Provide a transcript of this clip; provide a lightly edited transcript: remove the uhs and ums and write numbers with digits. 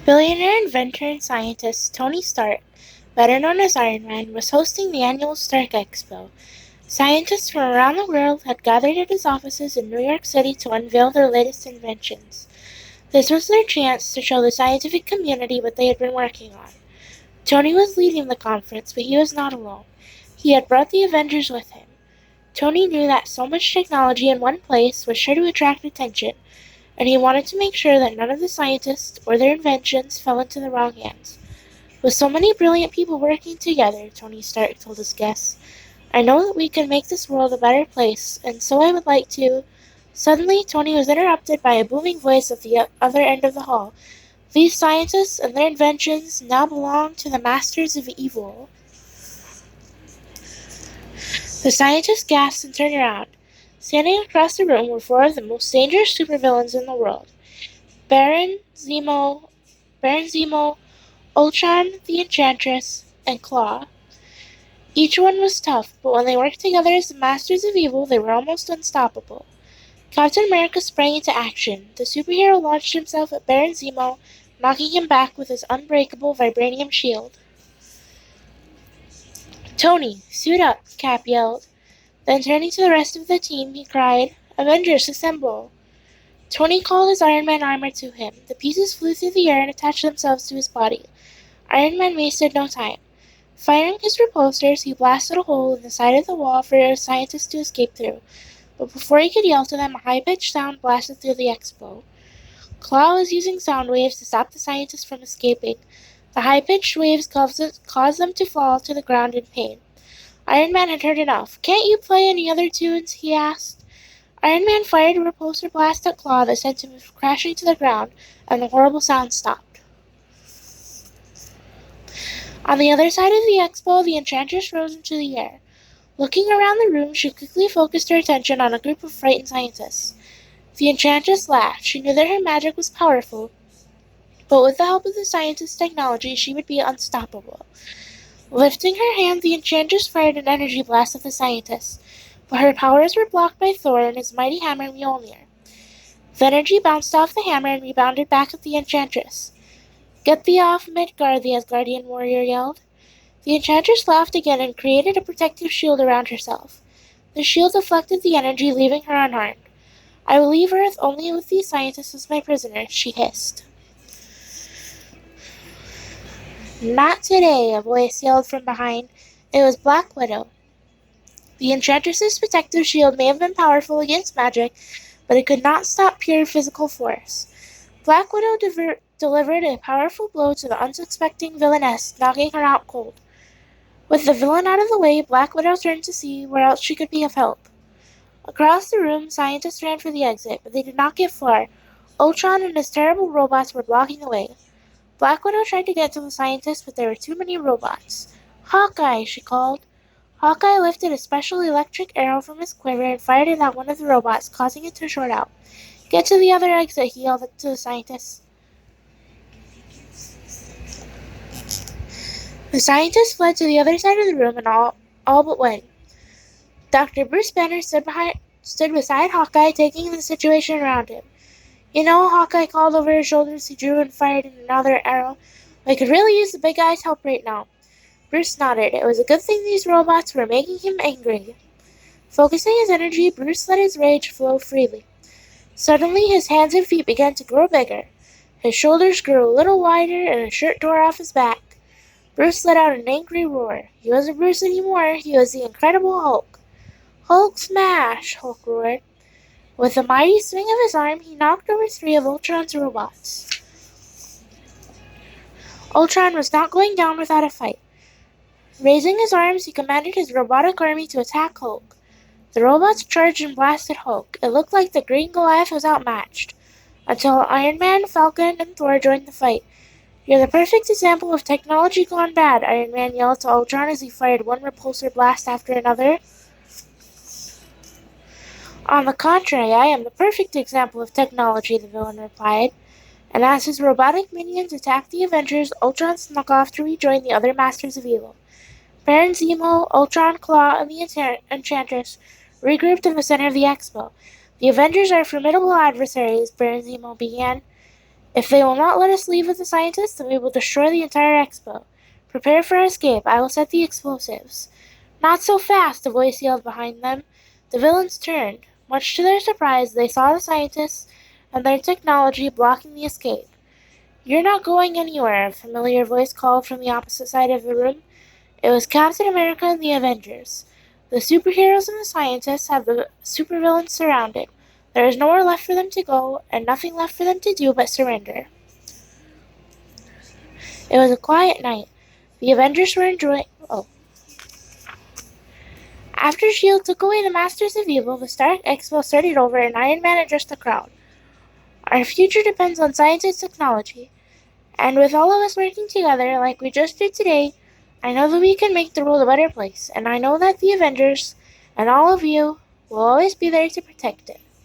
Billionaire inventor and scientist Tony Stark, better known as Iron Man, was hosting the annual Stark Expo. Scientists from around the world had gathered at his offices in New York City to unveil their latest inventions. This was their chance to show the scientific community what they had been working on. Tony was leading the conference, but he was not alone. He had brought the Avengers with him. Tony knew that so much technology in one place was sure to attract attention, and he wanted to make sure that none of the scientists or their inventions fell into the wrong hands. With so many brilliant people working together, Tony Stark told his guests, I know that we can make this world a better place, and so I would like to. Suddenly, Tony was interrupted by a booming voice at the other end of the hall. These scientists and their inventions now belong to the masters of evil. The scientists gasped and turned around. Standing across the room were four of the most dangerous supervillains in the world. Baron Zemo, Ultron, the Enchantress, and Claw. Each one was tough, but when they worked together as the masters of evil, they were almost unstoppable. Captain America sprang into action. The superhero launched himself at Baron Zemo, knocking him back with his unbreakable vibranium shield. Tony, suit up, Cap yelled. Then turning to the rest of the team, he cried, Avengers, assemble! Tony called his Iron Man armor to him. The pieces flew through the air and attached themselves to his body. Iron Man wasted no time. Firing his repulsors, he blasted a hole in the side of the wall for a scientist to escape through. But before he could yell to them, a high-pitched sound blasted through the expo. Claw was using sound waves to stop the scientists from escaping. The high-pitched waves caused them to fall to the ground in pain. Iron Man had heard enough. Can't you play any other tunes? He asked. Iron Man fired a repulsor blast at Claw that sent him crashing to the ground, and the horrible sound stopped. On the other side of the expo, the Enchantress rose into the air. Looking around the room, she quickly focused her attention on a group of frightened scientists. The Enchantress laughed. She knew that her magic was powerful, but with the help of the scientists' technology, she would be unstoppable. Lifting her hand, the Enchantress fired an energy blast at the scientists, but her powers were blocked by Thor and his mighty hammer Mjolnir. The energy bounced off the hammer and rebounded back at the Enchantress. Get thee off Midgard, the Asgardian warrior yelled. The Enchantress laughed again and created a protective shield around herself. The shield deflected the energy, leaving her unharmed. I will leave Earth only with these scientists as my prisoners, she hissed. Not today, a voice yelled from behind. It was Black Widow. The Enchantress's protective shield may have been powerful against magic, but it could not stop pure physical force. Black Widow delivered a powerful blow to the unsuspecting villainess, knocking her out cold. With the villain out of the way, Black Widow turned to see where else she could be of help. Across the room, scientists ran for the exit, but they did not get far. Ultron and his terrible robots were blocking the way. Black Widow tried to get to the scientists, but there were too many robots. Hawkeye, she called. Hawkeye lifted a special electric arrow from his quiver and fired it at one of the robots, causing it to short out. Get to the other exit, he yelled to the scientists. The scientists fled to the other side of the room and all but went. Dr. Bruce Banner stood beside Hawkeye, taking the situation around him. You know, Hawkeye called over his shoulder as he drew and fired another arrow. We could really use the big guy's help right now. Bruce nodded. It was a good thing these robots were making him angry. Focusing his energy, Bruce let his rage flow freely. Suddenly, his hands and feet began to grow bigger. His shoulders grew a little wider, and his shirt tore off his back. Bruce let out an angry roar. He wasn't Bruce anymore. He was the Incredible Hulk. Hulk smash! Hulk roared. With a mighty swing of his arm, he knocked over 3 of Ultron's robots. Ultron was not going down without a fight. Raising his arms, he commanded his robotic army to attack Hulk. The robots charged and blasted Hulk. It looked like the Green Goliath was outmatched, until Iron Man, Falcon, and Thor joined the fight. You're the perfect example of technology gone bad, Iron Man yelled to Ultron as he fired one repulsor blast after another. On the contrary, I am the perfect example of technology, the villain replied. And as his robotic minions attacked the Avengers, Ultron snuck off to rejoin the other Masters of Evil. Baron Zemo, Ultron, Claw, and the Enchantress regrouped in the center of the expo. The Avengers are formidable adversaries, Baron Zemo began. If they will not let us leave with the scientists, then we will destroy the entire expo. Prepare for escape. I will set the explosives. Not so fast, a voice yelled behind them. The villains turned. Much to their surprise, they saw the scientists and their technology blocking the escape. You're not going anywhere, a familiar voice called from the opposite side of the room. It was Captain America and the Avengers. The superheroes and the scientists have the supervillains surrounded. There is nowhere left for them to go, and nothing left for them to do but surrender. It was a quiet night. The Avengers were enjoying. Oh. After S.H.I.E.L.D. took away the Masters of Evil, the Stark Expo started over, and Iron Man addressed the crowd. Our future depends on science and technology, and with all of us working together like we just did today, I know that we can make the world a better place, and I know that the Avengers and all of you will always be there to protect it.